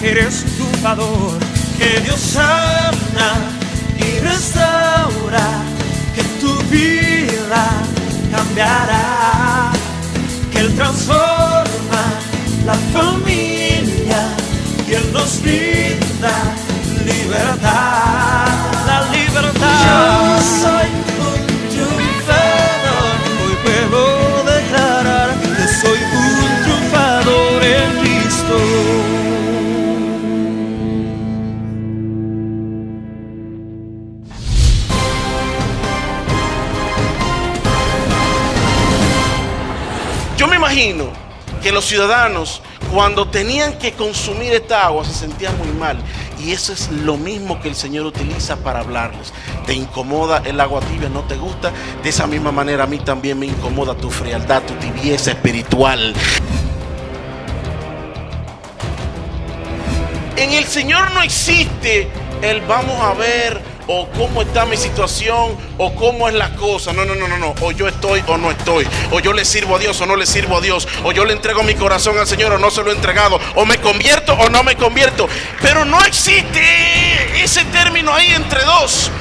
eres triunfador, que Dios sana y restaura, que tu vida cambiará, que Él transforma la familia y Él nos brinda libertad, la libertad. Yo soy un triunfador, hoy puedo declarar que soy un triunfador en Cristo. Yo me imagino que los ciudadanos, cuando tenían que consumir esta agua, se sentían muy mal. Y eso es lo mismo que el Señor utiliza para hablarles. ¿Te incomoda el agua tibia? ¿No te gusta? De esa misma manera a mí también me incomoda tu frialdad, tu tibieza espiritual. En el Señor no existe el vamos a ver, o cómo está mi situación, o cómo es la cosa. No. O yo estoy o no estoy, o yo le sirvo a Dios o no le sirvo a Dios, o yo le entrego mi corazón al Señor o no se lo he entregado, o me convierto o no me convierto. Pero no existe ese término ahí entre dos.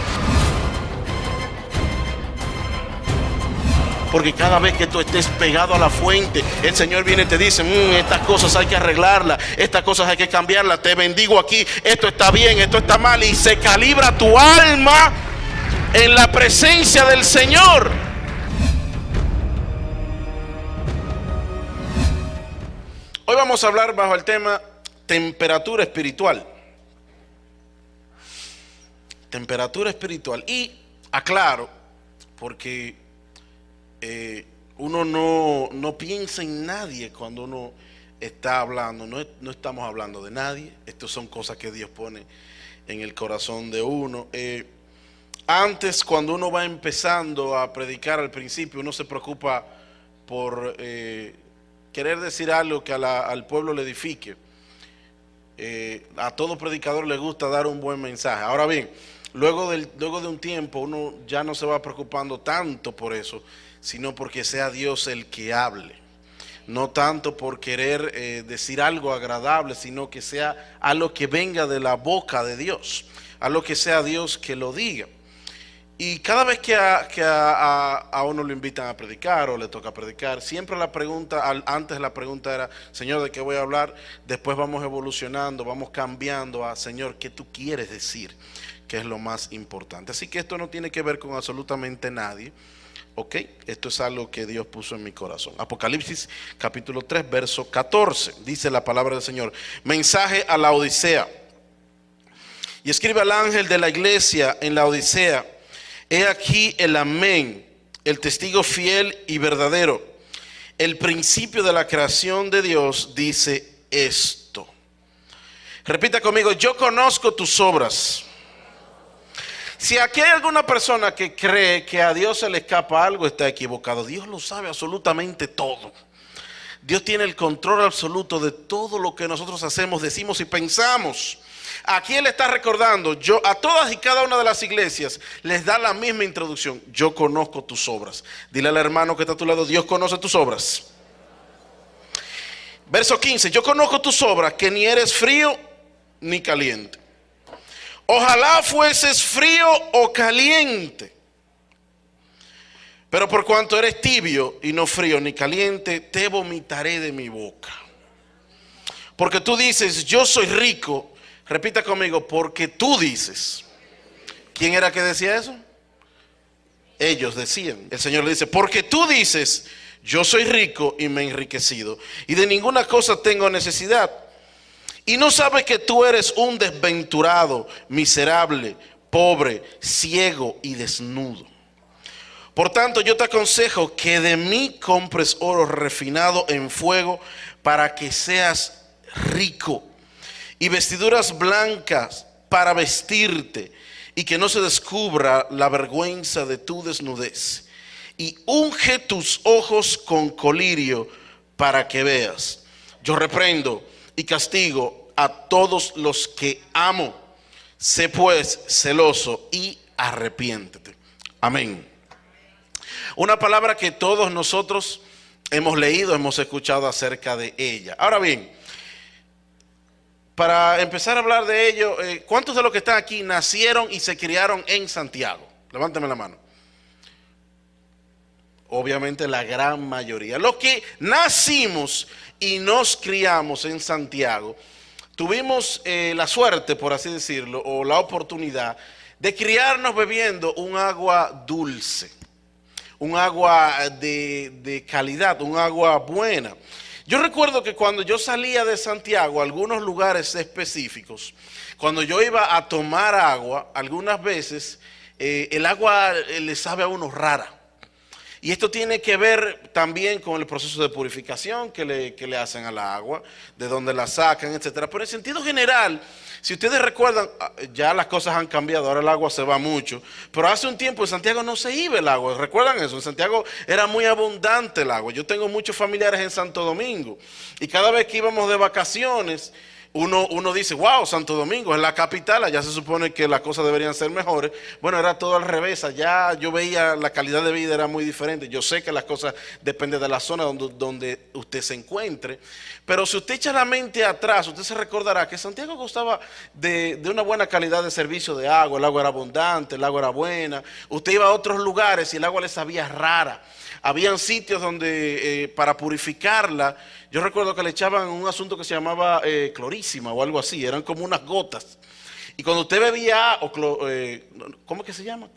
Porque cada vez que tú estés pegado a la fuente, el Señor viene y te dice, estas cosas hay que arreglarlas, estas cosas hay que cambiarlas, te bendigo aquí, esto está bien, esto está mal, y se calibra tu alma en la presencia del Señor. Hoy vamos a hablar bajo el tema temperatura espiritual. Temperatura espiritual. Y aclaro, porque uno no piensa en nadie cuando uno está hablando. No estamos hablando de nadie. Estas son cosas que Dios pone en el corazón de uno. Antes, cuando uno va empezando a predicar al principio, uno se preocupa por querer decir algo que al pueblo le edifique. A todo predicador le gusta dar un buen mensaje. Ahora bien, luego de un tiempo uno ya no se va preocupando tanto por eso, sino porque sea Dios el que hable. No tanto por querer decir algo agradable, sino que sea algo que venga de la boca de Dios, algo que sea Dios que lo diga. Y cada vez que a uno lo invitan a predicar o le toca predicar, siempre antes la pregunta era, Señor, ¿de qué voy a hablar? Después vamos evolucionando, vamos cambiando a, Señor, ¿qué tú quieres decir? Que es lo más importante. Así que esto no tiene que ver con absolutamente nadie. Ok, esto es algo que Dios puso en mi corazón. Apocalipsis capítulo 3 verso 14, dice la palabra del Señor: mensaje a la Odisea. Y escribe al ángel de la iglesia en la Odisea: he aquí el amén, el testigo fiel y verdadero, el principio de la creación de Dios, dice esto. Repita conmigo: yo conozco tus obras. Si aquí hay alguna persona que cree que a Dios se le escapa algo, está equivocado. Dios lo sabe absolutamente todo. Dios tiene el control absoluto de todo lo que nosotros hacemos, decimos y pensamos. Aquí Él está recordando, a todas y cada una de las iglesias les da la misma introducción: yo conozco tus obras. Dile al hermano que está a tu lado: Dios conoce tus obras. Verso 15: yo conozco tus obras, que ni eres frío ni caliente. Ojalá fueses frío o caliente, pero por cuanto eres tibio y no frío ni caliente, te vomitaré de mi boca. Porque tú dices, yo soy rico. Repita conmigo: porque tú dices. ¿Quién era que decía eso? Ellos decían. El Señor le dice: porque tú dices, yo soy rico y me he enriquecido, y de ninguna cosa tengo necesidad. Y no sabes que tú eres un desventurado, miserable, pobre, ciego y desnudo. Por tanto, yo te aconsejo que de mí compres oro refinado en fuego, para que seas rico, y vestiduras blancas para vestirte, y que no se descubra la vergüenza de tu desnudez. Y unge tus ojos con colirio, para que veas. Yo reprendo y castigo a todos los que amo. Sé pues celoso y arrepiéntete. Amén. Una palabra que todos nosotros hemos leído, hemos escuchado acerca de ella. Ahora bien, para empezar a hablar de ello, ¿cuántos de los que están aquí nacieron y se criaron en Santiago? Levántame la mano. Obviamente la gran mayoría. Los que nacimos y nos criamos en Santiago, tuvimos la suerte, por así decirlo, o la oportunidad de criarnos bebiendo un agua dulce, un agua de calidad, un agua buena. Yo recuerdo que cuando yo salía de Santiago a algunos lugares específicos, cuando yo iba a tomar agua, algunas veces el agua le sabe a uno rara. Y esto tiene que ver también con el proceso de purificación que le hacen a la agua, de donde la sacan, etcétera. Pero en sentido general, si ustedes recuerdan, ya las cosas han cambiado, ahora el agua se va mucho. Pero hace un tiempo en Santiago no se iba el agua, ¿recuerdan eso? En Santiago era muy abundante el agua. Yo tengo muchos familiares en Santo Domingo y cada vez que íbamos de vacaciones, uno dice, wow, Santo Domingo es la capital, allá se supone que las cosas deberían ser mejores. Bueno, era todo al revés, allá yo veía la calidad de vida era muy diferente. Yo sé que las cosas dependen de la zona donde usted se encuentre, pero si usted echa la mente atrás, usted se recordará que Santiago gozaba de una buena calidad de servicio de agua. El agua era abundante, el agua era buena. Usted iba a otros lugares y el agua le sabía rara. Habían sitios donde para purificarla, yo recuerdo que le echaban un asunto que se llamaba clorísima o algo así, eran como unas gotas. Y cuando usted bebía, ¿cómo es que se llama?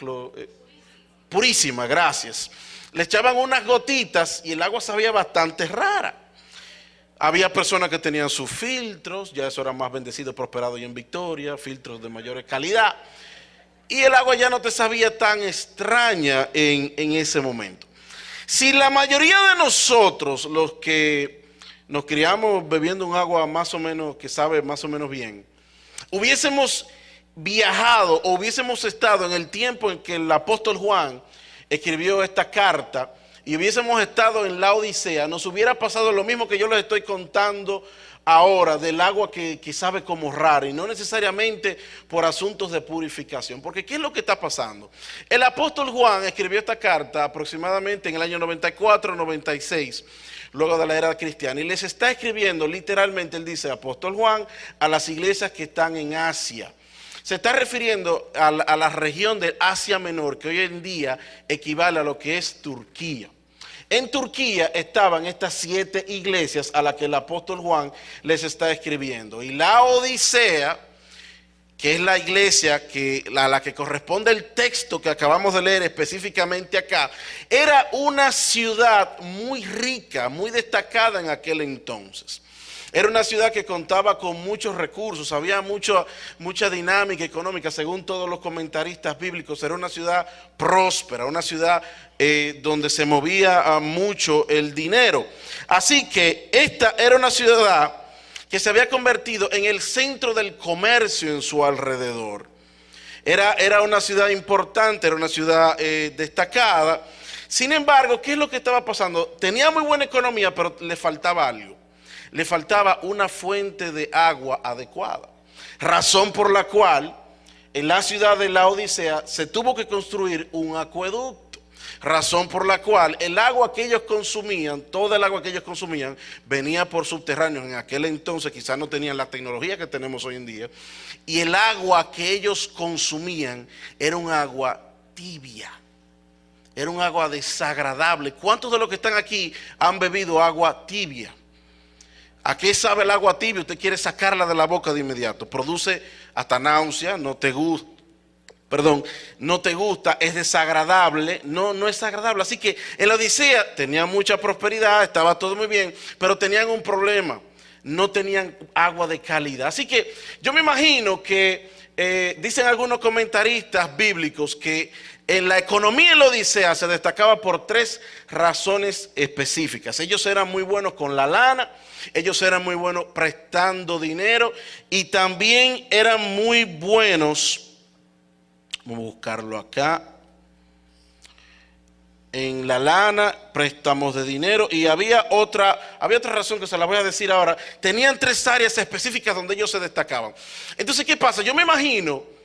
Purísima, gracias. Le echaban unas gotitas y el agua sabía bastante rara. Había personas que tenían sus filtros, ya eso era más bendecido, prosperado y en Victoria, filtros de mayor calidad. Y el agua ya no te sabía tan extraña en ese momento. Si la mayoría de nosotros, los que nos criamos bebiendo un agua más o menos, que sabe más o menos bien, hubiésemos viajado o hubiésemos estado en el tiempo en que el apóstol Juan escribió esta carta y hubiésemos estado en la Odisea, nos hubiera pasado lo mismo que yo les estoy contando ahora del agua que sabe como rara y no necesariamente por asuntos de purificación. Porque ¿qué es lo que está pasando? El apóstol Juan escribió esta carta aproximadamente en el año 94, 96, luego de la era cristiana, y les está escribiendo literalmente, él dice, apóstol Juan, a las iglesias que están en Asia. Se está refiriendo a la región de Asia Menor, que hoy en día equivale a lo que es Turquía. En Turquía estaban estas 7 iglesias a las que el apóstol Juan les está escribiendo. Y la Odisea, que es la iglesia a la que corresponde el texto que acabamos de leer específicamente acá, era una ciudad muy rica, muy destacada en aquel entonces. Era una ciudad que contaba con muchos recursos, había mucha dinámica económica, según todos los comentaristas bíblicos. Era una ciudad próspera, una ciudad donde se movía mucho el dinero. Así que esta era una ciudad que se había convertido en el centro del comercio en su alrededor. Era una ciudad importante, era una ciudad destacada. Sin embargo, ¿qué es lo que estaba pasando? Tenía muy buena economía, pero le faltaba algo. Le faltaba una fuente de agua adecuada. Razón por la cual en la ciudad de la Odisea se tuvo que construir un acueducto. Razón por la cual el agua que ellos consumían, toda el agua que ellos consumían, venía por subterráneos. En aquel entonces quizás no tenían la tecnología que tenemos hoy en día. Y el agua que ellos consumían era un agua tibia. Era un agua desagradable. ¿Cuántos de los que están aquí han bebido agua tibia? ¿A qué sabe el agua tibia? Usted quiere sacarla de la boca de inmediato. Produce hasta náusea, no te gusta, es desagradable, no es agradable. Así que en la Odisea tenía mucha prosperidad, estaba todo muy bien, pero tenían un problema, no tenían agua de calidad. Así que yo me imagino que dicen algunos comentaristas bíblicos que en la economía en la Odisea se destacaba por 3 razones específicas. Ellos eran muy buenos con la lana, ellos eran muy buenos prestando dinero y también eran muy buenos, vamos a buscarlo acá, en la lana, préstamos de dinero, y había otra razón que se la voy a decir ahora. Tenían 3 áreas específicas donde ellos se destacaban. Entonces, ¿qué pasa? Yo me imagino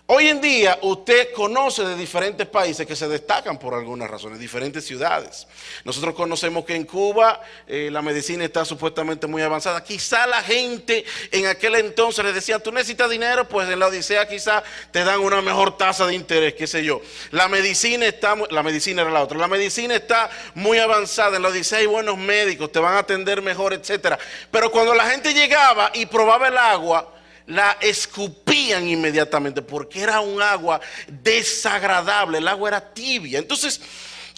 Hoy en día usted conoce de diferentes países que se destacan por algunas razones, diferentes ciudades. Nosotros conocemos que en Cuba la medicina está supuestamente muy avanzada. Quizá la gente en aquel entonces le decía, tú necesitas dinero, pues en la Odisea quizá te dan una mejor tasa de interés, qué sé yo. La medicina está muy avanzada, en la Odisea hay buenos médicos, te van a atender mejor, etcétera. Pero cuando la gente llegaba y probaba el agua, la escupían inmediatamente porque era un agua desagradable, el agua era tibia. Entonces,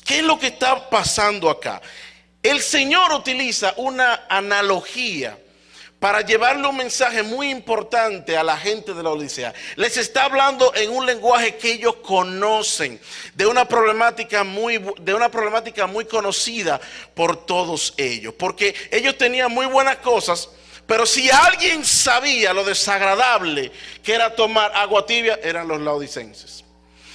¿qué es lo que está pasando acá? El Señor utiliza una analogía para llevarle un mensaje muy importante a la gente de la Odisea. Les está hablando en un lenguaje que ellos conocen, de una problemática muy conocida por todos ellos, porque ellos tenían muy buenas cosas. Pero si alguien sabía lo desagradable que era tomar agua tibia, eran los laodicenses.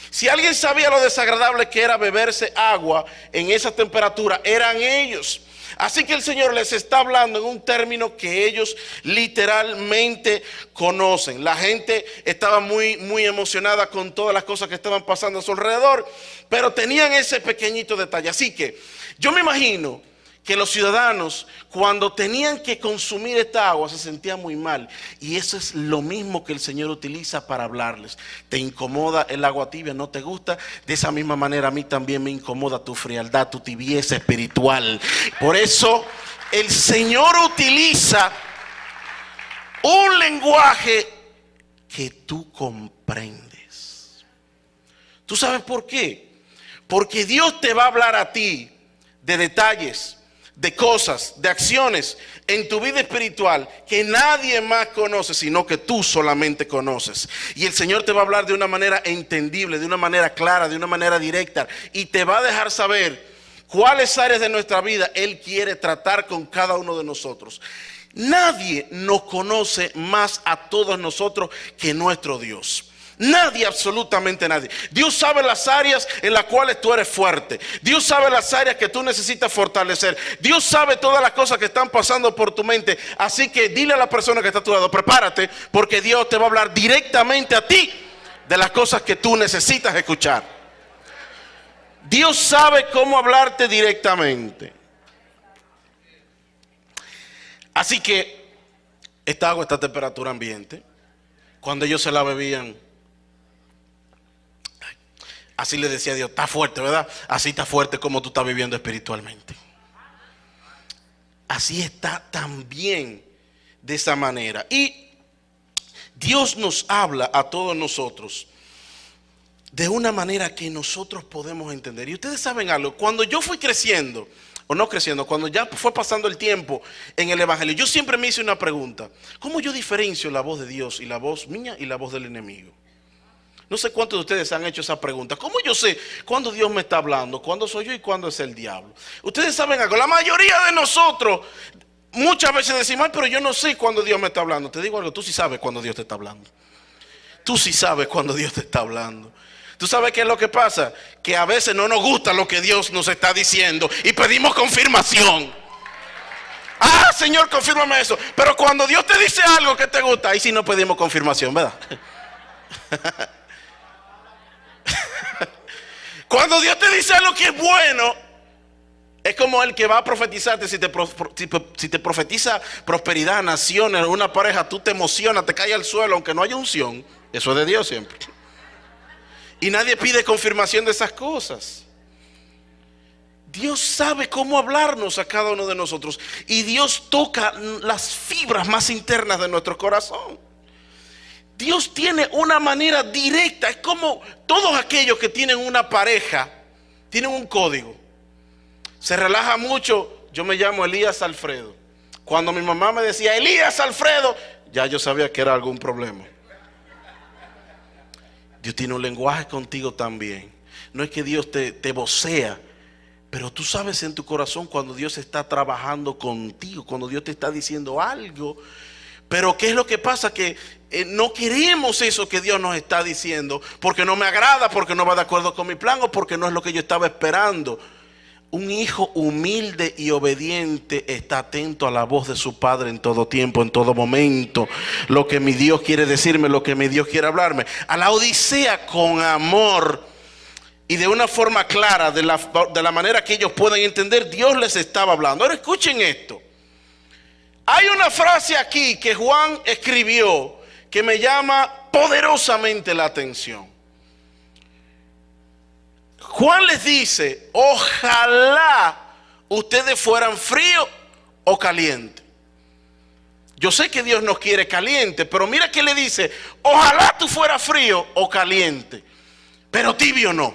Si alguien sabía lo desagradable que era beberse agua en esa temperatura, eran ellos. Así que el Señor les está hablando en un término que ellos literalmente conocen. La gente estaba muy emocionada con todas las cosas que estaban pasando a su alrededor, pero tenían ese pequeñito detalle. Así que yo me imagino que los ciudadanos, cuando tenían que consumir esta agua, se sentían muy mal. Y eso es lo mismo que el Señor utiliza para hablarles. ¿Te incomoda el agua tibia? ¿No te gusta? De esa misma manera a mí también me incomoda tu frialdad, tu tibieza espiritual. Por eso el Señor utiliza un lenguaje que tú comprendes. ¿Tú sabes por qué? Porque Dios te va a hablar a ti de detalles, de cosas, de acciones en tu vida espiritual que nadie más conoce, sino que tú solamente conoces. Y el Señor te va a hablar de una manera entendible, de una manera clara, de una manera directa, y te va a dejar saber cuáles áreas de nuestra vida Él quiere tratar con cada uno de nosotros. Nadie nos conoce más a todos nosotros que nuestro Dios. Nadie, absolutamente nadie. Dios sabe las áreas en las cuales tú eres fuerte. Dios sabe las áreas que tú necesitas fortalecer. Dios sabe todas las cosas que están pasando por tu mente. Así que dile a la persona que está a tu lado, prepárate, porque Dios te va a hablar directamente a ti de las cosas que tú necesitas escuchar. Dios sabe cómo hablarte directamente. Así que esta agua está a temperatura ambiente. Cuando ellos se la bebían, así le decía Dios, está fuerte, ¿verdad? Así está fuerte como tú estás viviendo espiritualmente. Así está también de esa manera. Y Dios nos habla a todos nosotros de una manera que nosotros podemos entender. Y ustedes saben algo, cuando yo fui creciendo, o no creciendo, cuando ya fue pasando el tiempo en el Evangelio, yo siempre me hice una pregunta: ¿cómo yo diferencio la voz de Dios y la voz mía y la voz del enemigo? No sé cuántos de ustedes han hecho esa pregunta. ¿Cómo yo sé cuándo Dios me está hablando, cuándo soy yo y cuándo es el diablo? Ustedes saben algo, la mayoría de nosotros muchas veces decimos, ay, pero yo no sé cuándo Dios me está hablando. Te digo algo, tú sí sabes cuándo Dios te está hablando. Tú sí sabes cuándo Dios te está hablando. ¿Tú sabes qué es lo que pasa? Que a veces no nos gusta lo que Dios nos está diciendo y pedimos confirmación. Ah, Señor, confírmame eso. Pero cuando Dios te dice algo que te gusta, ahí sí no pedimos confirmación, ¿verdad? Cuando Dios te dice algo que es bueno, es como el que va a profetizarte. Si te profetiza prosperidad, naciones, una pareja, tú te emocionas, te caes al suelo, aunque no haya unción. Eso es de Dios siempre. Y nadie pide confirmación de esas cosas. Dios sabe cómo hablarnos a cada uno de nosotros. Y Dios toca las fibras más internas de nuestro corazón. Dios tiene una manera directa. Es como todos aquellos que tienen una pareja, tienen un código. Se relaja mucho. Yo me llamo Elías Alfredo. Cuando mi mamá me decía Elías Alfredo, ya yo sabía que era algún problema. Dios tiene un lenguaje contigo también. No es que Dios te vocea, pero tú sabes en tu corazón cuando Dios está trabajando contigo, cuando Dios te está diciendo algo. Pero ¿qué es lo que pasa? Que no queremos eso que Dios nos está diciendo, porque no me agrada, porque no va de acuerdo con mi plan o porque no es lo que yo estaba esperando. Un hijo humilde y obediente está atento a la voz de su padre en todo tiempo, en todo momento. Lo que mi Dios quiere decirme, lo que mi Dios quiere hablarme. A la Odisea con amor y de una forma clara, de la manera que ellos puedan entender, Dios les estaba hablando. Ahora escuchen esto. Hay una frase aquí que Juan escribió que me llama poderosamente la atención. Juan les dice: ojalá ustedes fueran fríos o calientes. Yo sé que Dios nos quiere caliente, pero mira que le dice: ojalá tú fueras frío o caliente, pero tibio no.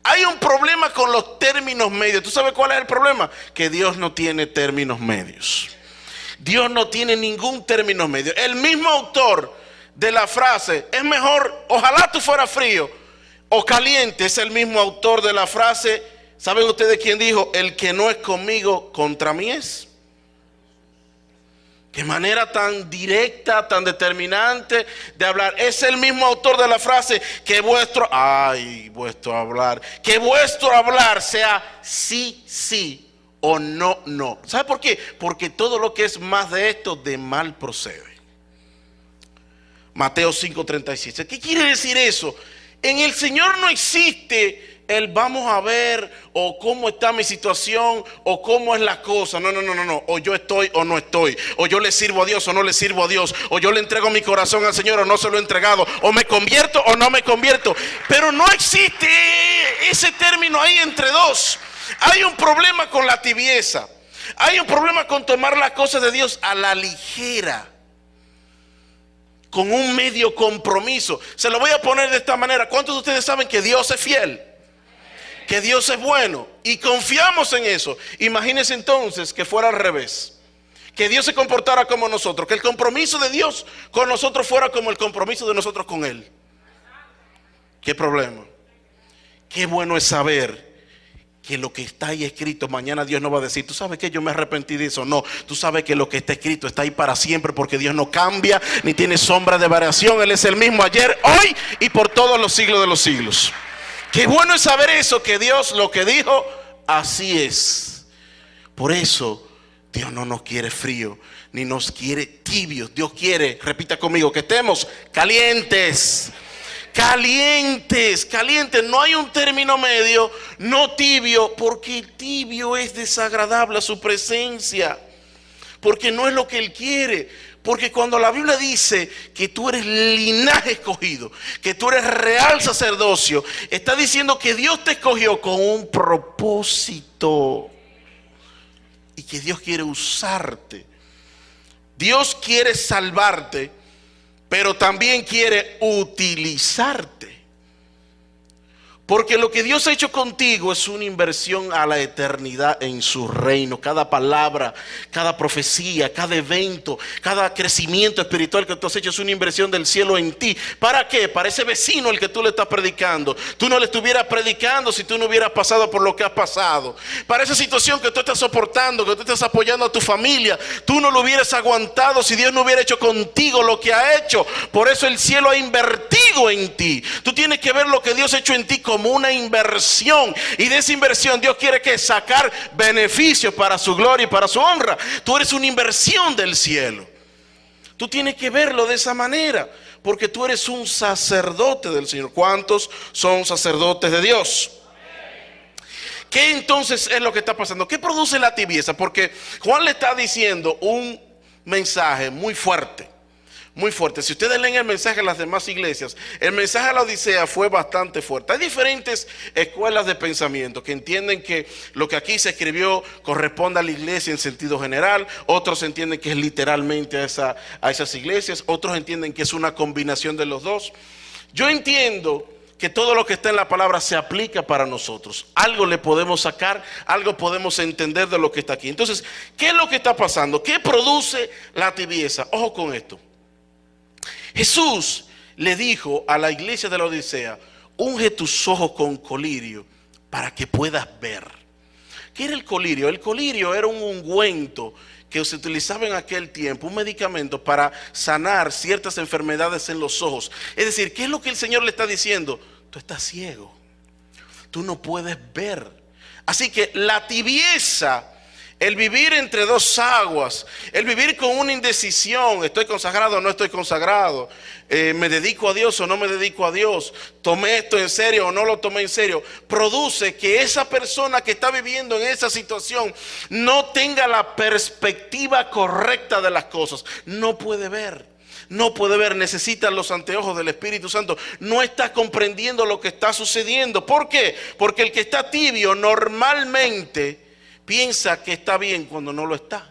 Hay un problema con los términos medios. ¿Tú sabes cuál es el problema? Que Dios no tiene términos medios. Dios no tiene ningún término medio. El mismo autor de la frase: es mejor, ojalá tú fueras frío o caliente, es el mismo autor de la frase. ¿Saben ustedes quién dijo? El que no es conmigo, contra mí es. Qué manera tan directa, tan determinante de hablar. Es el mismo autor de la frase: que vuestro hablar sea sí, sí o no, no. ¿Sabe por qué? Porque todo lo que es más de esto, de mal procede. Mateo 5:37. ¿Qué quiere decir eso? En el Señor no existe el vamos a ver, o cómo está mi situación, o cómo es la cosa. No. O yo estoy o no estoy, o yo le sirvo a Dios o no le sirvo a Dios, o yo le entrego mi corazón al Señor o no se lo he entregado, o me convierto o no me convierto. Pero no existe ese término ahí entre dos. Hay un problema con la tibieza. Hay un problema con tomar las cosas de Dios a la ligera, con un medio compromiso. Se lo voy a poner de esta manera: ¿cuántos de ustedes saben que Dios es fiel? Que Dios es bueno y confiamos en eso. Imagínense entonces que fuera al revés, que Dios se comportara como nosotros, que el compromiso de Dios con nosotros fuera como el compromiso de nosotros con Él. ¿Qué problema? Qué bueno es saber que lo que está ahí escrito, mañana Dios no va a decir: tú sabes que yo me arrepentí de eso. No, tú sabes que lo que está escrito está ahí para siempre, porque Dios no cambia ni tiene sombra de variación. Él es el mismo ayer, hoy y por todos los siglos de los siglos. Qué bueno es saber eso, que Dios lo que dijo, así es. Por eso Dios no nos quiere frío, ni nos quiere tibios. Dios quiere, repita conmigo, que estemos calientes. Calientes, calientes. No hay un término medio, no tibio, porque el tibio es desagradable a su presencia, porque no es lo que Él quiere. Porque cuando la Biblia dice que tú eres linaje escogido, que tú eres real sacerdocio, está diciendo que Dios te escogió con un propósito y que Dios quiere usarte. Dios quiere salvarte, pero también quiere utilizarte. Porque lo que Dios ha hecho contigo es una inversión a la eternidad en su reino. Cada palabra, cada profecía, cada evento, cada crecimiento espiritual que tú has hecho es una inversión del cielo en ti. ¿Para qué? Para ese vecino al que tú le estás predicando. Tú no le estuvieras predicando si tú no hubieras pasado por lo que has pasado. Para esa situación que tú estás soportando, que tú estás apoyando a tu familia, tú no lo hubieras aguantado si Dios no hubiera hecho contigo lo que ha hecho. Por eso el cielo ha invertido en ti. Tú tienes que ver lo que Dios ha hecho en ti como una inversión, y de esa inversión Dios quiere que sacar beneficios para su gloria y para su honra. Tú eres una inversión del cielo. Tú tienes que verlo de esa manera, porque tú eres un sacerdote del Señor. ¿Cuántos son sacerdotes de Dios? ¿Qué entonces es lo que está pasando? ¿Qué produce la tibieza? Porque Juan le está diciendo un mensaje muy fuerte. Muy fuerte. Si ustedes leen el mensaje de las demás iglesias, el mensaje a la Odisea fue bastante fuerte. Hay diferentes escuelas de pensamiento que entienden que lo que aquí se escribió corresponde a la iglesia en sentido general. Otros entienden que es literalmente a esas iglesias. Otros entienden que es una combinación de los dos. Yo entiendo que todo lo que está en la palabra se aplica para nosotros. Algo le podemos sacar, algo podemos entender de lo que está aquí. Entonces, ¿qué es lo que está pasando? ¿Qué produce la tibieza? Ojo con esto. Jesús le dijo a la iglesia de la Odisea: unge tus ojos con colirio para que puedas ver. ¿Qué era el colirio? El colirio era un ungüento que se utilizaba en aquel tiempo, un medicamento para sanar ciertas enfermedades en los ojos. Es decir, ¿qué es lo que el Señor le está diciendo? Tú estás ciego, tú no puedes ver. Así que la tibieza, el vivir entre dos aguas, el vivir con una indecisión, estoy consagrado o no estoy consagrado, me dedico a Dios o no me dedico a Dios, tomé esto en serio o no lo tomé en serio, produce que esa persona que está viviendo en esa situación no tenga la perspectiva correcta de las cosas, no puede ver. No puede ver, necesita los anteojos del Espíritu Santo. No está comprendiendo lo que está sucediendo. ¿Por qué? Porque el que está tibio normalmente piensa que está bien cuando no lo está.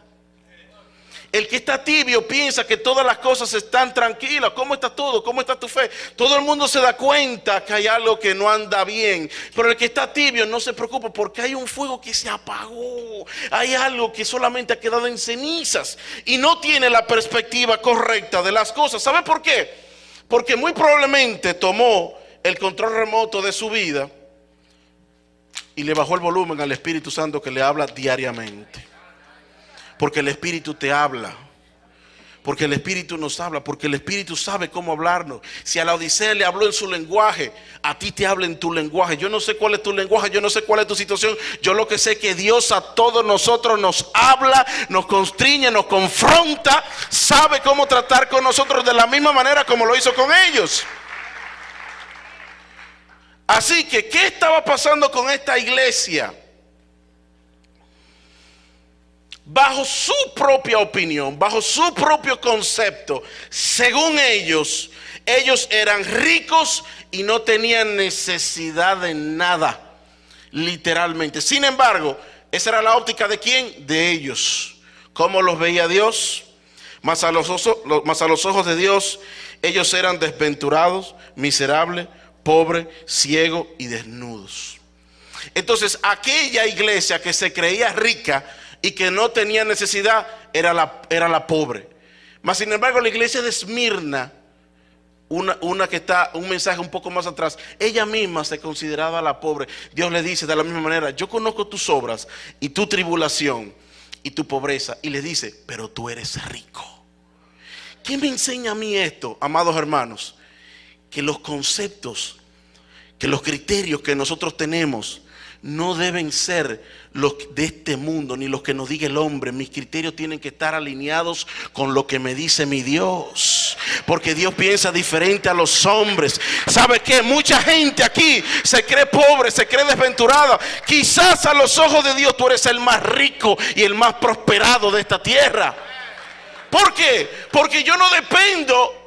El que está tibio piensa que todas las cosas están tranquilas. ¿Cómo está todo? ¿Cómo está tu fe? Todo el mundo se da cuenta que hay algo que no anda bien. Pero el que está tibio no se preocupa porque hay un fuego que se apagó. Hay algo que solamente ha quedado en cenizas y no tiene la perspectiva correcta de las cosas. ¿Sabe por qué? Porque muy probablemente tomó el control remoto de su vida y le bajó el volumen al Espíritu Santo que le habla diariamente. Porque el Espíritu te habla. Porque el Espíritu nos habla. Porque el Espíritu sabe cómo hablarnos. Si a la Odisea le habló en su lenguaje, a ti te habla en tu lenguaje. Yo no sé cuál es tu lenguaje, yo no sé cuál es tu situación. Yo lo que sé es que Dios a todos nosotros nos habla, nos constriñe, nos confronta. Sabe cómo tratar con nosotros de la misma manera como lo hizo con ellos. Así que, ¿qué estaba pasando con esta iglesia? Bajo su propia opinión, bajo su propio concepto, según ellos eran ricos y no tenían necesidad de nada, literalmente. Sin embargo, esa era la óptica ¿de quién? De ellos. ¿Cómo los veía Dios? Mas a los ojos de Dios, ellos eran desventurados, miserables, pobres, ciegos y desnudos. Entonces, aquella iglesia que se creía rica y que no tenía necesidad, era la pobre. Mas sin embargo la iglesia de Esmirna, una que está un mensaje un poco más atrás, ella misma se consideraba la pobre. Dios le dice de la misma manera: yo conozco tus obras y tu tribulación y tu pobreza. Y le dice: pero tú eres rico. ¿Qué me enseña a mí esto, amados hermanos? Que los conceptos, que los criterios que nosotros tenemos no deben ser los de este mundo, ni los que nos diga el hombre. Mis criterios tienen que estar alineados con lo que me dice mi Dios, porque Dios piensa diferente a los hombres. ¿Sabe qué? Mucha gente aquí se cree pobre, se cree desventurada. Quizás a los ojos de Dios tú eres el más rico y el más prosperado de esta tierra. ¿Por qué? Porque yo no dependo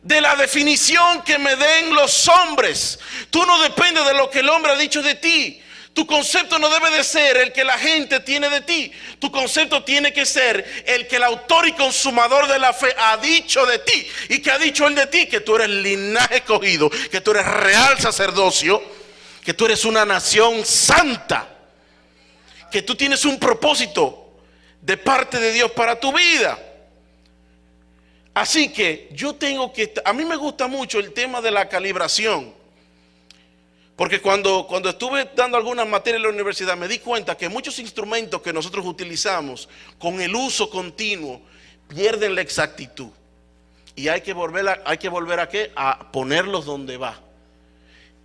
de la definición que me den los hombres. Tú no dependes de lo que el hombre ha dicho de ti. Tu concepto no debe de ser el que la gente tiene de ti. Tu concepto tiene que ser el que el autor y consumador de la fe ha dicho de ti. ¿Y que ha dicho él de ti? Que tú eres linaje escogido, que tú eres real sacerdocio, que tú eres una nación santa, que tú tienes un propósito de parte de Dios para tu vida. Así que yo tengo que, a mí me gusta mucho el tema de la calibración. Porque cuando estuve dando algunas materias en la universidad, me di cuenta que muchos instrumentos que nosotros utilizamos con el uso continuo pierden la exactitud. Y hay que volver a ¿qué? A ponerlos donde va.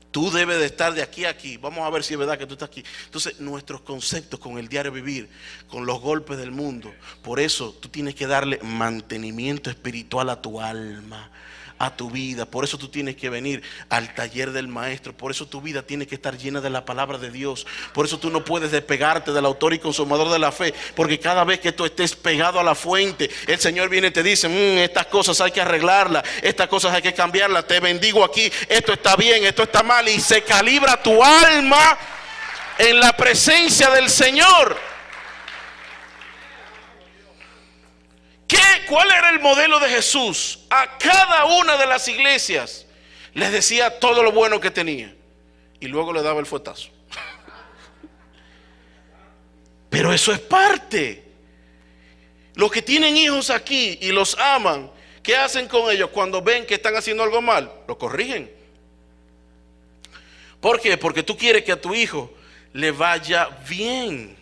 Tú debes de estar de aquí a aquí. Vamos a ver si es verdad que tú estás aquí. Entonces, nuestros conceptos con el diario vivir, con los golpes del mundo. Por eso tú tienes que darle mantenimiento espiritual a tu alma, a tu vida. Por eso tú tienes que venir al taller del maestro. Por eso tu vida tiene que estar llena de la palabra de Dios. Por eso tú no puedes despegarte del autor y consumador de la fe, porque cada vez que tú estés pegado a la fuente, el Señor viene y te dice: estas cosas hay que arreglarlas, estas cosas hay que cambiarlas, te bendigo aquí, esto está bien, esto está mal. Y se calibra tu alma en la presencia del Señor. ¿Cuál era el modelo de Jesús? A cada una de las iglesias les decía todo lo bueno que tenía y luego le daba el fuetazo. Pero eso es parte. Los que tienen hijos aquí y los aman, ¿qué hacen con ellos cuando ven que están haciendo algo mal? Lo corrigen. ¿Por qué? Porque tú quieres que a tu hijo le vaya bien.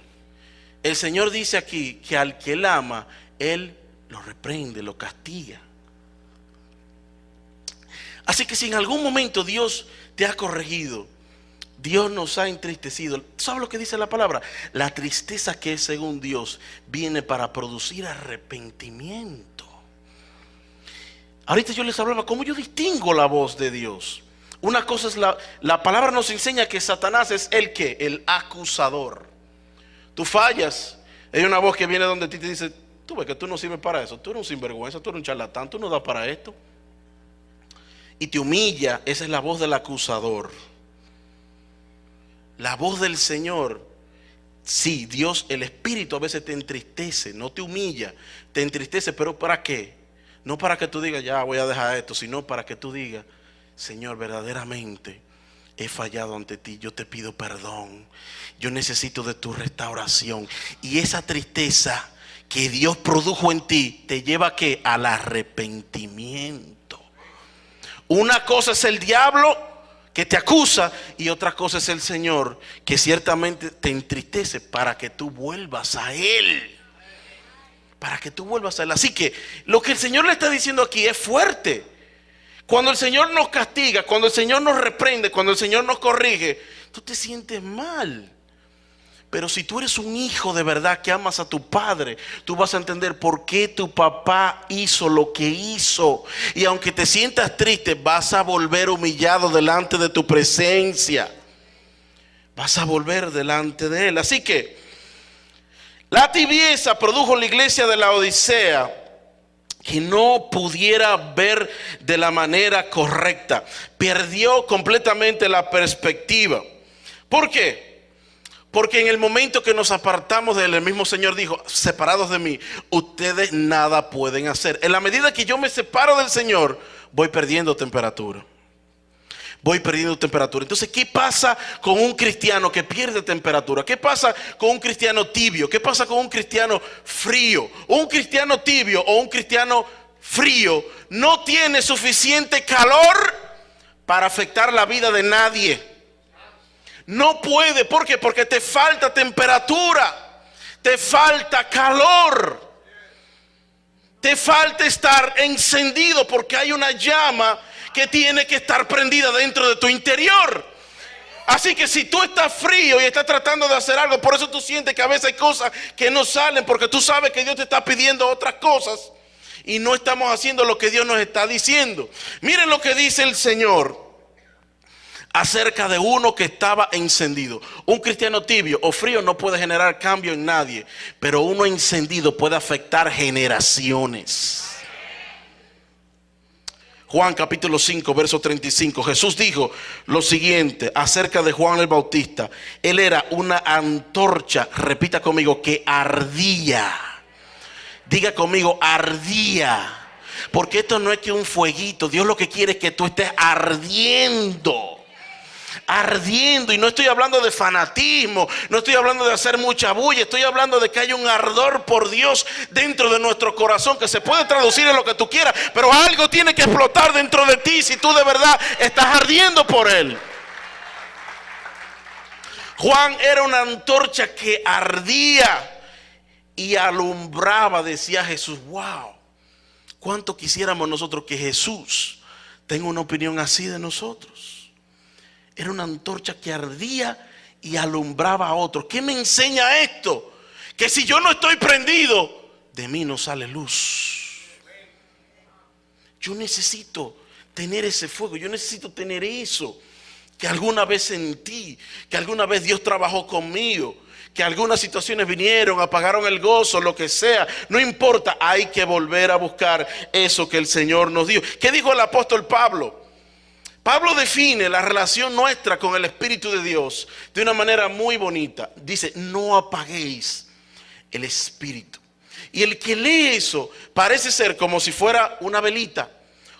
El Señor dice aquí que al que él ama, él lo reprende, lo castiga. Así que si en algún momento Dios te ha corregido, Dios nos ha entristecido. ¿Sabes lo que dice la palabra? La tristeza que es según Dios viene para producir arrepentimiento. Ahorita yo les hablaba cómo yo distingo la voz de Dios. Una cosa es la palabra nos enseña que Satanás es el que, el acusador. Tú fallas, hay una voz que viene donde ti te dice, tú ves que tú no sirves para eso, tú eres un sinvergüenza, tú eres un charlatán, tú no das para esto. Y te humilla, esa es la voz del acusador. La voz del Señor, sí, Dios, el Espíritu a veces te entristece, no te humilla, te entristece, pero ¿para qué? No para que tú digas, ya voy a dejar esto, sino para que tú digas, Señor, verdaderamente he fallado ante ti, yo te pido perdón, yo necesito de tu restauración. Y esa tristeza que Dios produjo en ti te lleva ¿a qué? Al arrepentimiento. Una cosa es el diablo que te acusa y otra cosa es el Señor que ciertamente te entristece para que tú vuelvas a Él. Para que tú vuelvas a Él. Así que lo que el Señor le está diciendo aquí es fuerte. Cuando el Señor nos castiga, cuando el Señor nos reprende, cuando el Señor nos corrige, tú te sientes mal. Pero si tú eres un hijo de verdad que amas a tu padre, tú vas a entender por qué tu papá hizo lo que hizo. Y aunque te sientas triste, vas a volver humillado delante de tu presencia. Vas a volver delante de Él. Así que la tibieza produjo en la iglesia de la Odisea que no pudiera ver de la manera correcta. Perdió completamente la perspectiva. ¿Por qué? Porque en el momento que nos apartamos de Él, el mismo Señor dijo, separados de mí, ustedes nada pueden hacer. En la medida que yo me separo del Señor, voy perdiendo temperatura. Voy perdiendo temperatura. Entonces, ¿qué pasa con un cristiano que pierde temperatura? ¿Qué pasa con un cristiano tibio? ¿Qué pasa con un cristiano frío? Un cristiano tibio o un cristiano frío no tiene suficiente calor para afectar la vida de nadie. No puede. ¿Por qué? Porque te falta temperatura, te falta calor, te falta estar encendido, porque hay una llama que tiene que estar prendida dentro de tu interior. Así que si tú estás frío y estás tratando de hacer algo, por eso tú sientes que a veces hay cosas que no salen, porque tú sabes que Dios te está pidiendo otras cosas y no estamos haciendo lo que Dios nos está diciendo. Miren lo que dice el Señor acerca de uno que estaba encendido. Un cristiano tibio o frío no puede generar cambio en nadie, pero uno encendido puede afectar generaciones. Juan capítulo 5 verso 35. Jesús dijo lo siguiente acerca de Juan el Bautista. Él era una antorcha, repita conmigo, que ardía. Diga conmigo, ardía. Porque esto no es que un fueguito. Dios lo que quiere es que tú estés ardiendo. Ardiendo, y no estoy hablando de fanatismo, no estoy hablando de hacer mucha bulla, estoy hablando de que hay un ardor por Dios dentro de nuestro corazón que se puede traducir en lo que tú quieras, pero algo tiene que explotar dentro de ti si tú de verdad estás ardiendo por Él. Juan era una antorcha que ardía y alumbraba, decía Jesús. Wow, cuánto quisiéramos nosotros que Jesús tenga una opinión así de nosotros. Era una antorcha que ardía y alumbraba a otros. ¿Qué me enseña esto? Que si yo no estoy prendido, de mí no sale luz. Yo necesito tener ese fuego, yo necesito tener eso que alguna vez sentí, que alguna vez Dios trabajó conmigo, que algunas situaciones vinieron, apagaron el gozo, lo que sea. No importa, hay que volver a buscar eso que el Señor nos dio. ¿Qué dijo el apóstol Pablo? Pablo define la relación nuestra con el Espíritu de Dios de una manera muy bonita. Dice, no apaguéis el Espíritu. Y el que lee eso parece ser como si fuera una velita,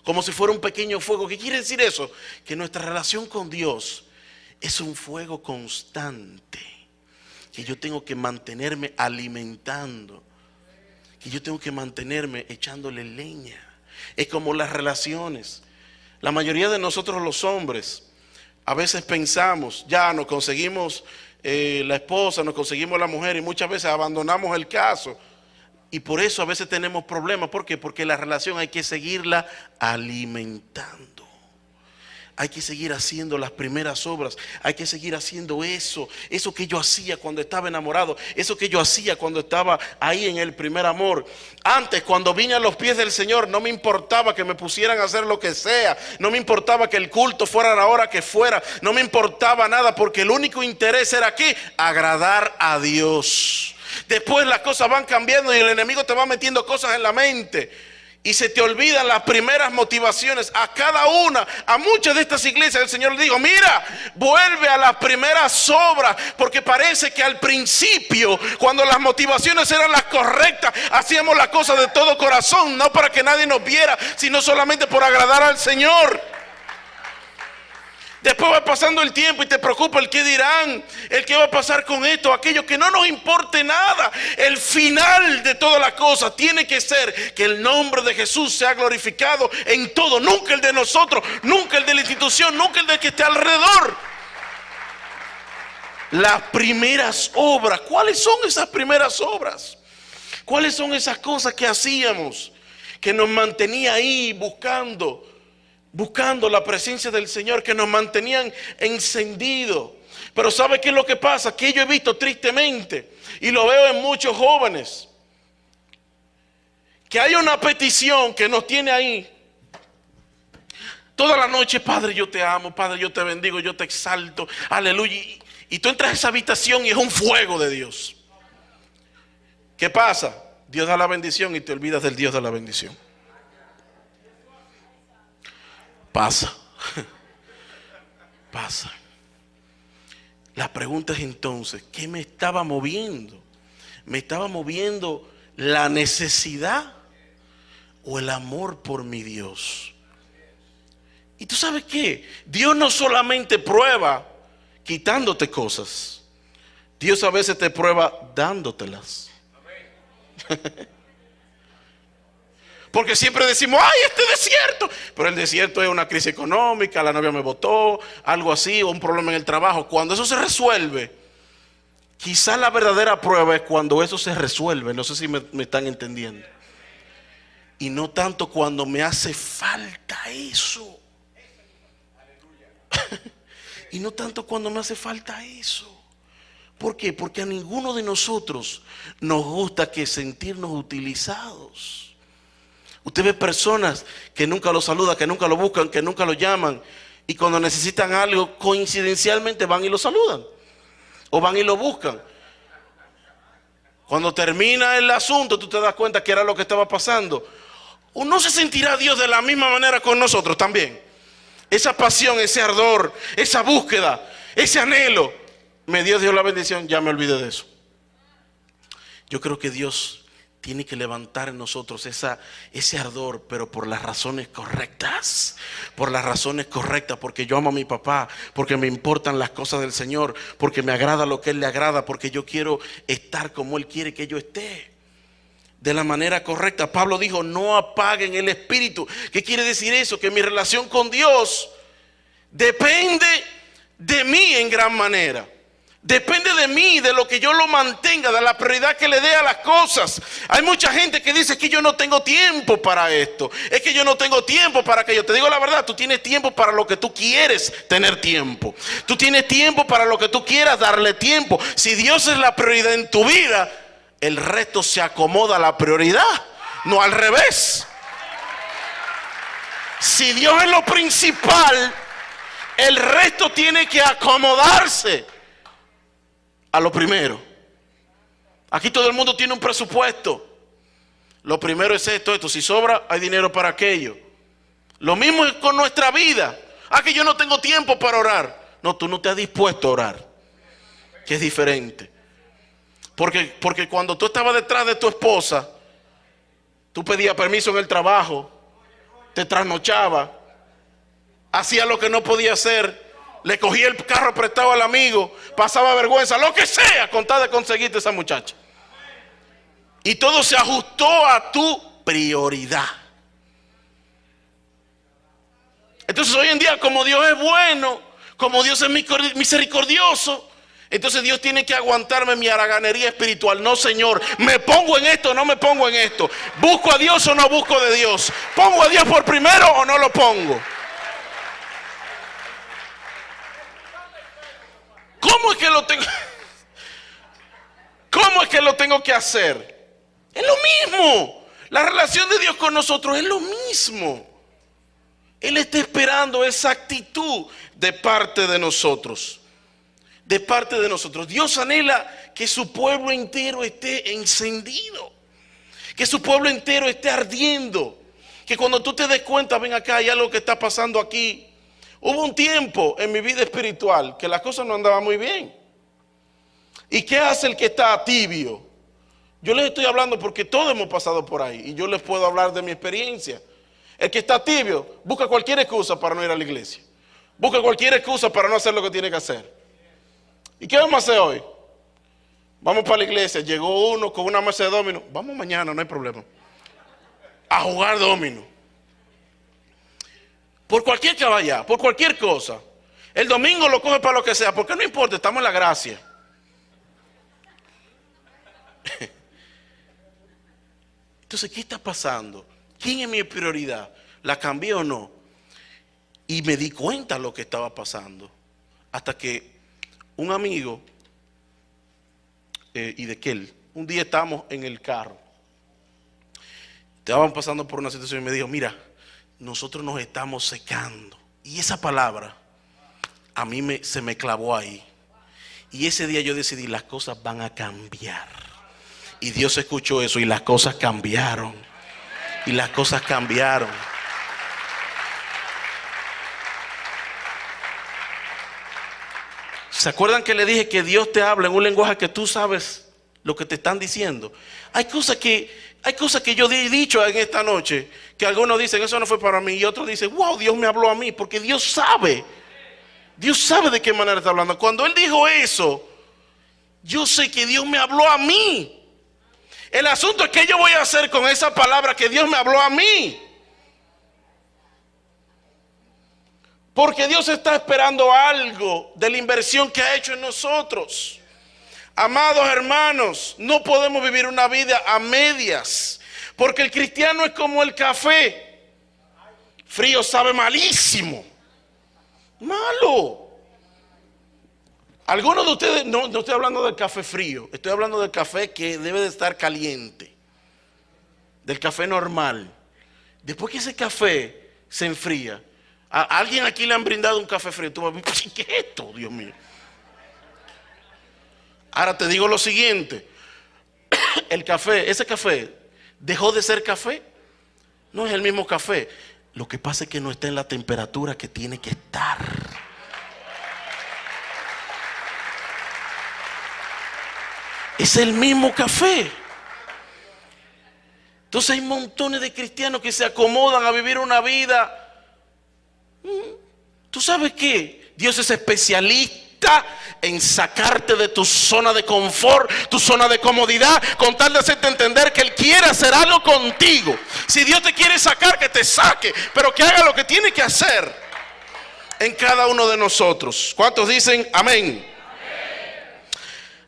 como si fuera un pequeño fuego. ¿Qué quiere decir eso? Que nuestra relación con Dios es un fuego constante, que yo tengo que mantenerme alimentando, que yo tengo que mantenerme echándole leña. Es como las relaciones. La mayoría de nosotros los hombres a veces pensamos, ya nos conseguimos la esposa, nos conseguimos la mujer y muchas veces abandonamos el caso. Y por eso a veces tenemos problemas. ¿Por qué? Porque la relación hay que seguirla alimentando. hay que seguir haciendo las primeras obras. Hay que seguir haciendo eso que yo hacía cuando estaba enamorado, eso que yo hacía cuando estaba ahí en el primer amor. Antes, cuando vine a los pies del Señor, no me importaba que me pusieran a hacer lo que sea, no me importaba que el culto fuera a la hora que fuera, no me importaba nada, porque el único interés era aquí, agradar a Dios. Después las cosas van cambiando y el enemigo te va metiendo cosas en la mente. Y se te olvidan las primeras motivaciones. A cada una, a muchas de estas iglesias el Señor le dijo: mira, vuelve a las primeras obras. Porque parece que al principio, cuando las motivaciones eran las correctas, hacíamos las cosas de todo corazón, no para que nadie nos viera, sino solamente por agradar al Señor. Después va pasando el tiempo y te preocupa el qué dirán, el qué va a pasar con esto, aquello, que no nos importe nada. El final de todas las cosas tiene que ser que el nombre de Jesús sea glorificado en todo, nunca el de nosotros, nunca el de la institución, nunca el de que esté alrededor. Las primeras obras, ¿cuáles son esas primeras obras? ¿Cuáles son esas cosas que hacíamos que nos mantenía ahí buscando la presencia del Señor, que nos mantenían encendidos? Pero ¿sabe qué es lo que pasa? Que yo he visto tristemente, y lo veo en muchos jóvenes, que hay una petición que nos tiene ahí toda la noche: Padre, yo te amo, Padre, yo te bendigo, yo te exalto, aleluya. Y tú entras a esa habitación y es un fuego de Dios. ¿Qué pasa? Dios da la bendición y te olvidas del Dios de la bendición. Pasa. La pregunta es entonces, ¿qué me estaba moviendo? ¿Me estaba moviendo la necesidad o el amor por mi Dios? Y tú sabes qué, Dios no solamente prueba quitándote cosas, Dios a veces te prueba dándotelas. Porque siempre decimos: ¡ay, este desierto! Pero el desierto es una crisis económica, la novia me botó, algo así, o un problema en el trabajo. Cuando eso se resuelve, quizás la verdadera prueba es cuando eso se resuelve. No sé si me están entendiendo. Y no tanto cuando me hace falta eso. Y no tanto cuando me hace falta eso. ¿Por qué? Porque a ninguno de nosotros nos gusta que sentirnos utilizados. Usted ve personas que nunca lo saludan, que nunca lo buscan, que nunca lo llaman, y cuando necesitan algo, coincidencialmente van y lo saludan, o van y lo buscan. Cuando termina el asunto, tú te das cuenta que era lo que estaba pasando. ¿O no se sentirá Dios de la misma manera con nosotros también? Esa pasión, ese ardor, esa búsqueda, ese anhelo. Me dio Dios la bendición, ya me olvidé de eso. Yo creo que Dios tiene que levantar en nosotros ese ardor, pero por las razones correctas. Por las razones correctas, porque yo amo a mi papá, porque me importan las cosas del Señor, porque me agrada lo que Él le agrada, porque yo quiero estar como Él quiere que yo esté. De la manera correcta. Pablo dijo: no apaguen el espíritu. ¿Qué quiere decir eso? Que mi relación con Dios depende de mí en gran manera. Depende de mí, de lo que yo lo mantenga, de la prioridad que le dé a las cosas. Hay mucha gente que dice que yo no tengo tiempo para esto. Es que yo no tengo tiempo para aquello. Te digo la verdad, tú tienes tiempo para lo que tú quieres tener tiempo. Tú tienes tiempo para lo que tú quieras darle tiempo. Si Dios es la prioridad en tu vida, el resto se acomoda a la prioridad, no al revés. Si Dios es lo principal, el resto tiene que acomodarse a lo primero. Aquí todo el mundo tiene un presupuesto. Lo primero es esto. Si sobra, hay dinero para aquello. Lo mismo es con nuestra vida. Que yo no tengo tiempo para orar. No, tú no te has dispuesto a orar, que es diferente. Porque cuando tú estabas detrás de tu esposa, tú pedías permiso en el trabajo, te trasnochaba, hacía lo que no podía hacer, le cogía el carro prestado al amigo, pasaba vergüenza, lo que sea, con tal de conseguirte esa muchacha. Y todo se ajustó a tu prioridad. Entonces hoy en día, como Dios es bueno, como Dios es misericordioso, entonces Dios tiene que aguantarme mi haraganería espiritual. No, Señor, me pongo en esto o no me pongo en esto. Busco a Dios o no busco de Dios. Pongo a Dios por primero o no lo pongo. ¿Cómo es que lo tengo? ¿Cómo es que lo tengo que hacer? Es lo mismo. La relación de Dios con nosotros es lo mismo. Él está esperando esa actitud de parte de nosotros. De parte de nosotros. Dios anhela que su pueblo entero esté encendido. Que su pueblo entero esté ardiendo. Que cuando tú te des cuenta, ven acá, hay algo que está pasando aquí. Hubo un tiempo en mi vida espiritual que las cosas no andaban muy bien. ¿Y qué hace el que está tibio? Yo les estoy hablando porque todos hemos pasado por ahí. Y yo les puedo hablar de mi experiencia. El que está tibio busca cualquier excusa para no ir a la iglesia. Busca cualquier excusa para no hacer lo que tiene que hacer. ¿Y qué vamos a hacer hoy? Vamos para la iglesia. Llegó uno con una mesa de dominó. Vamos mañana, no hay problema. A jugar dominó. Por cualquier que vaya, por cualquier cosa. El domingo lo coge para lo que sea, porque no importa, estamos en la gracia. Entonces, ¿qué está pasando? ¿Quién es mi prioridad? ¿La cambié o no? Y me di cuenta de lo que estaba pasando. Hasta que un amigo, y de que un día estábamos en el carro. Estábamos pasando por una situación y me dijo, mira, nosotros nos estamos secando. Y esa palabra a mí se me clavó ahí. Y ese día yo decidí, las cosas van a cambiar. Y Dios escuchó eso y las cosas cambiaron. Y las cosas cambiaron. ¿Se acuerdan que le dije que Dios te habla en un lenguaje que tú sabes lo que te están diciendo? Hay cosas que yo he dicho en esta noche que algunos dicen, eso no fue para mí. Y otros dicen, wow, Dios me habló a mí. Porque Dios sabe. Dios sabe de qué manera está hablando. Cuando Él dijo eso, yo sé que Dios me habló a mí. El asunto es qué yo voy a hacer con esa palabra que Dios me habló a mí. Porque Dios está esperando algo de la inversión que ha hecho en nosotros. Amados hermanos, no podemos vivir una vida a medias. Porque el cristiano es como el café. Frío sabe malísimo. Malo. Algunos de ustedes, no estoy hablando del café frío, estoy hablando del café que debe de estar caliente. Del café normal. Después que ese café se enfría, ¿a alguien aquí le han brindado un café frío? Tú vas a decir, ¿qué es esto, Dios mío? Ahora te digo lo siguiente. El café, ese café, ¿dejó de ser café? No es el mismo café. Lo que pasa es que no está en la temperatura que tiene que estar. Es el mismo café. Entonces hay montones de cristianos que se acomodan a vivir una vida. ¿Tú sabes qué? Dios es especialista en sacarte de tu zona de confort, tu zona de comodidad, con tal de hacerte entender que Él quiere hacer algo contigo. Si Dios te quiere sacar, que te saque, pero que haga lo que tiene que hacer en cada uno de nosotros. ¿Cuántos dicen amén?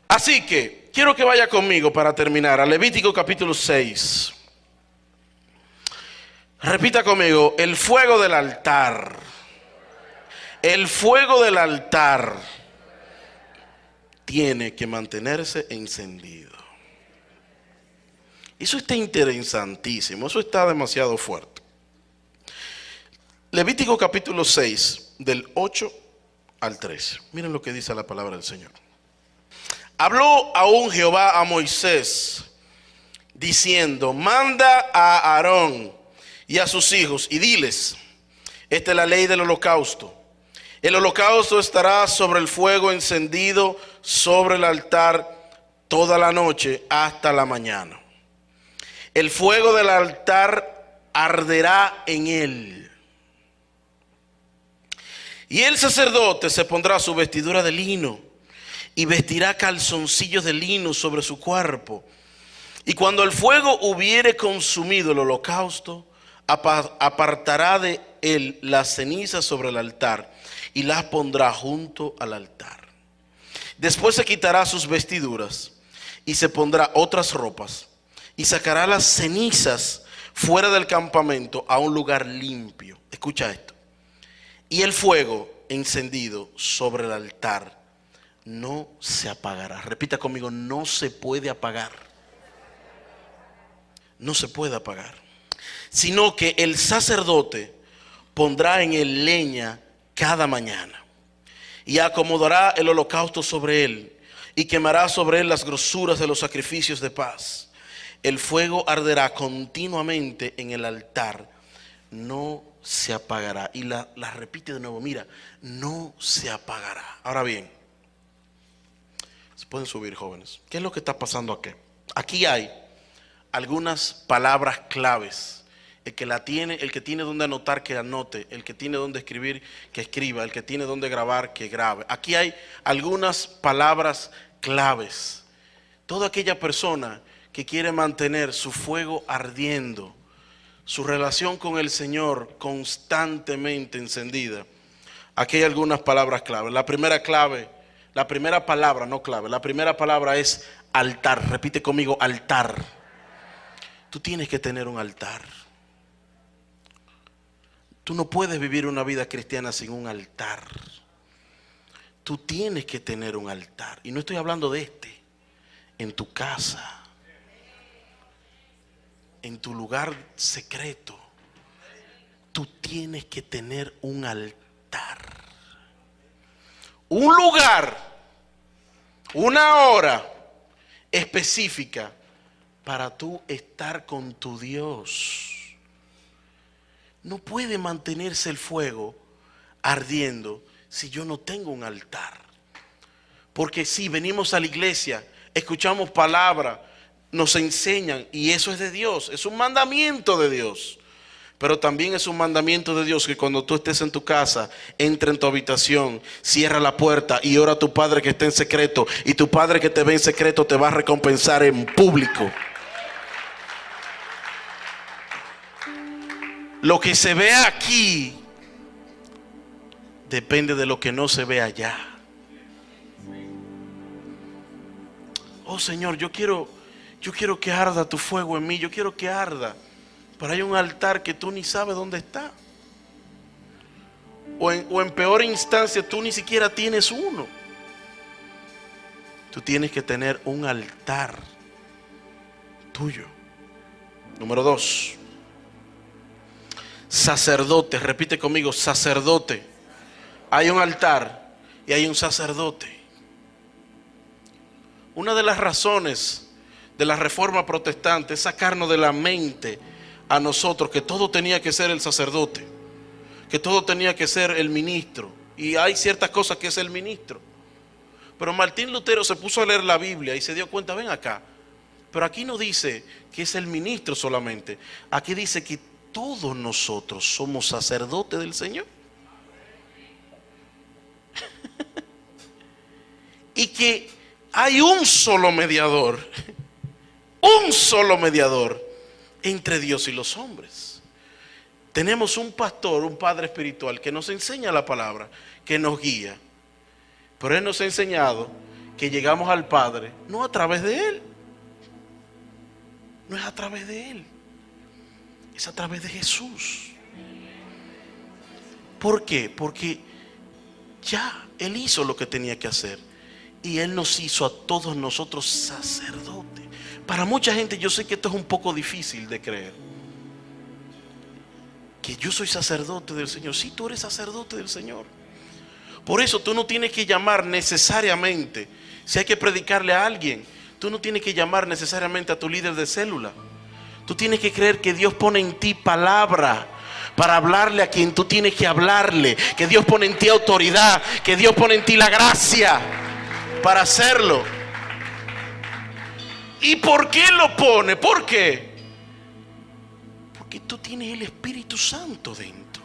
Así que quiero que vaya conmigo para terminar a Levítico capítulo 6. Repita conmigo, el fuego del altar. El fuego del altar tiene que mantenerse encendido. Eso está interesantísimo, eso está demasiado fuerte. Levítico capítulo 6, del 8 al 13. Miren lo que dice la palabra del Señor. Habló aún Jehová a Moisés, diciendo, manda a Aarón y a sus hijos y diles, esta es la ley del holocausto. El holocausto estará sobre el fuego encendido sobre el altar toda la noche hasta la mañana. El fuego del altar arderá en él. Y el sacerdote se pondrá su vestidura de lino y vestirá calzoncillos de lino sobre su cuerpo. Y cuando el fuego hubiere consumido el holocausto, apartará de él las cenizas sobre el altar y las pondrá junto al altar. Después se quitará sus vestiduras y se pondrá otras ropas y sacará las cenizas fuera del campamento a un lugar limpio. Escucha esto. Y el fuego encendido sobre el altar no se apagará. Repita conmigo, no se puede apagar. No se puede apagar. Sino que el sacerdote pondrá en él leña cada mañana y acomodará el holocausto sobre él y quemará sobre él las grosuras de los sacrificios de paz. El fuego arderá continuamente en el altar, no se apagará. Y la repite de nuevo, mira, no se apagará. Ahora bien, se pueden subir, jóvenes. ¿Qué es lo que está pasando aquí? Aquí hay algunas palabras claves. El que tiene donde anotar, que anote. El que tiene donde escribir, que escriba. El que tiene donde grabar, que grabe. Aquí hay algunas palabras claves. Toda aquella persona que quiere mantener su fuego ardiendo, su relación con el Señor constantemente encendida, aquí hay algunas palabras claves. La primera palabra es altar. Repite conmigo, altar. Tú tienes que tener un altar. Tú no puedes vivir una vida cristiana sin un altar. Tú tienes que tener un altar. Y no estoy hablando de en tu casa, en tu lugar secreto. Tú tienes que tener un altar. Un lugar, una hora específica para tú estar con tu Dios. No puede mantenerse el fuego ardiendo si yo no tengo un altar. Porque si venimos a la iglesia, escuchamos palabra, nos enseñan, y eso es de Dios, es un mandamiento de Dios. Pero también es un mandamiento de Dios que cuando tú estés en tu casa, entra en tu habitación, cierra la puerta y ora a tu Padre que está en secreto. Y tu Padre que te ve en secreto te va a recompensar en público. Lo que se ve aquí depende de lo que no se ve allá. Oh Señor, yo quiero que arda tu fuego en mí. Yo quiero que arda. Pero hay un altar que tú ni sabes dónde está. O en peor instancia, tú ni siquiera tienes uno. Tú tienes que tener un altar tuyo. Número 2. Sacerdote. Repite conmigo, sacerdote. Hay un altar y hay un sacerdote. Una de las razones de la reforma protestante es sacarnos de la mente a nosotros que todo tenía que ser el sacerdote, que todo tenía que ser el ministro. Y hay ciertas cosas que es el ministro. Pero Martín Lutero se puso a leer la Biblia y se dio cuenta, ven acá, pero aquí no dice que es el ministro solamente. Aquí dice que todos nosotros somos sacerdotes del Señor. Y que hay un solo mediador entre Dios y los hombres. Tenemos un pastor, un padre espiritual que nos enseña la palabra, que nos guía. Pero Él nos ha enseñado que llegamos al Padre no a través de Él. No es a través de Él. Es a través de Jesús. ¿Por qué? Porque ya Él hizo lo que tenía que hacer. Y Él nos hizo a todos nosotros sacerdotes. Para mucha gente yo sé que esto es un poco difícil de creer. Que yo soy sacerdote del Señor. Sí, tú eres sacerdote del Señor. Por eso tú no tienes que llamar necesariamente, si hay que predicarle a alguien, tú no tienes que llamar necesariamente a tu líder de célula. Tú tienes que creer que Dios pone en ti palabra para hablarle a quien tú tienes que hablarle. Que Dios pone en ti autoridad, que Dios pone en ti la gracia para hacerlo. ¿Y por qué lo pone? ¿Por qué? Porque tú tienes el Espíritu Santo dentro.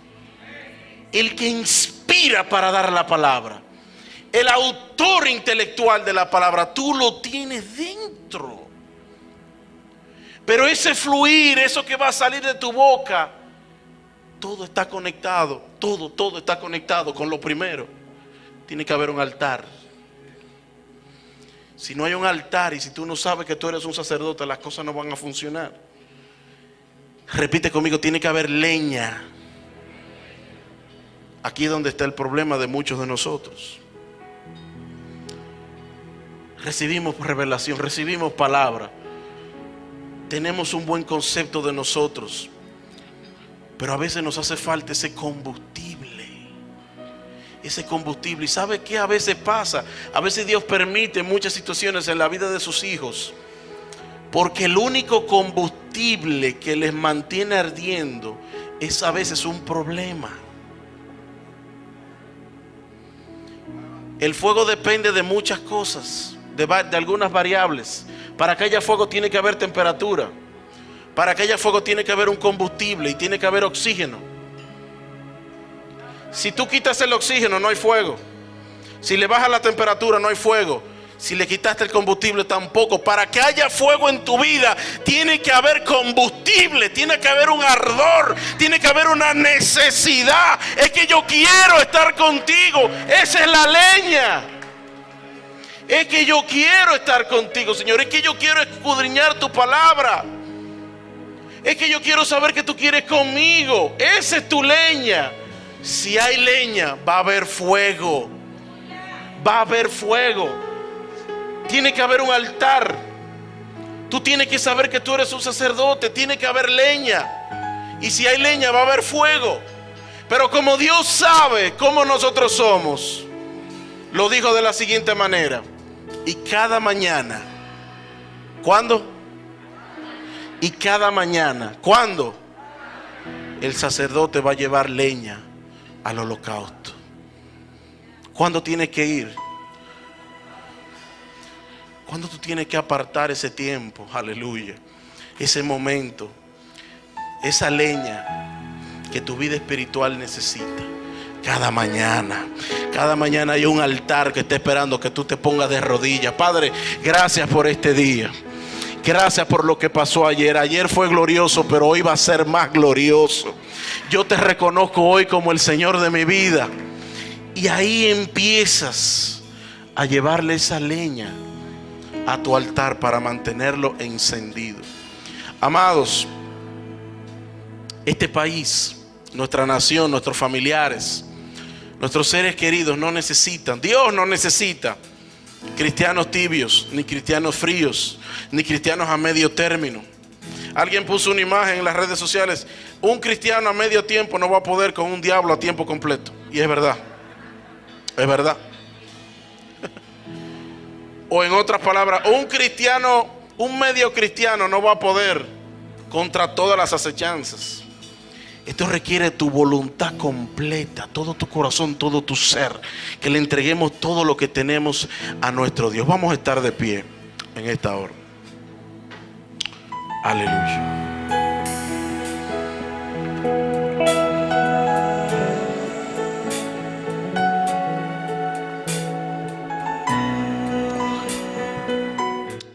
El que inspira para dar la palabra. El autor intelectual de la palabra. Tú lo tienes dentro. Pero ese fluir, eso que va a salir de tu boca, todo está conectado. Todo está conectado con lo primero. Tiene que haber un altar. Si no hay un altar y si tú no sabes que tú eres un sacerdote, las cosas no van a funcionar. Repite conmigo, tiene que haber leña. Aquí es donde está el problema de muchos de nosotros. recibimos revelación, recibimos palabra, tenemos un buen concepto de nosotros, pero a veces nos hace falta ese combustible. Ese combustible. ¿Y sabe qué a veces pasa? A veces Dios permite muchas situaciones en la vida de sus hijos, porque el único combustible que les mantiene ardiendo es a veces un problema. El fuego depende de muchas cosas, de algunas variables. Para que haya fuego tiene que haber temperatura. Para que haya fuego tiene que haber un combustible y tiene que haber oxígeno. Si tú quitas el oxígeno, no hay fuego. Si le bajas la temperatura, no hay fuego. Si le quitaste el combustible, tampoco. Para que haya fuego en tu vida, tiene que haber combustible, tiene que haber un ardor, tiene que haber una necesidad. Es que yo quiero estar contigo. Esa es la leña. Es que yo quiero estar contigo, Señor. Es que yo quiero escudriñar tu palabra. Es que yo quiero saber que tú quieres conmigo. Esa es tu leña. Si hay leña, va a haber fuego. Va a haber fuego. Tiene que haber un altar. Tú tienes que saber que tú eres un sacerdote. Tiene que haber leña. Y si hay leña, va a haber fuego. Pero como Dios sabe cómo nosotros somos, lo dijo de la siguiente manera: y cada mañana, ¿cuándo? Y cada mañana, ¿cuándo? El sacerdote va a llevar leña al holocausto. ¿Cuándo tienes que ir? ¿Cuándo tú tienes que apartar ese tiempo? Aleluya. Ese momento, esa leña que tu vida espiritual necesita. Cada mañana hay un altar que está esperando que tú te pongas de rodillas. Padre, gracias por este día. Gracias por lo que pasó ayer. Ayer fue glorioso, pero hoy va a ser más glorioso. Yo te reconozco hoy como el Señor de mi vida. Y ahí empiezas a llevarle esa leña a tu altar para mantenerlo encendido. Amados, este país, nuestra nación, nuestros familiares, nuestros seres queridos no necesitan, Dios no necesita cristianos tibios, ni cristianos fríos, ni cristianos a medio término. Alguien puso una imagen en las redes sociales: un cristiano a medio tiempo no va a poder con un diablo a tiempo completo. Y es verdad. Es verdad. O en otras palabras, un medio cristiano no va a poder contra todas las acechanzas. Esto requiere tu voluntad completa, todo tu corazón, todo tu ser, que le entreguemos todo lo que tenemos a nuestro Dios. Vamos a estar de pie en esta hora. Aleluya.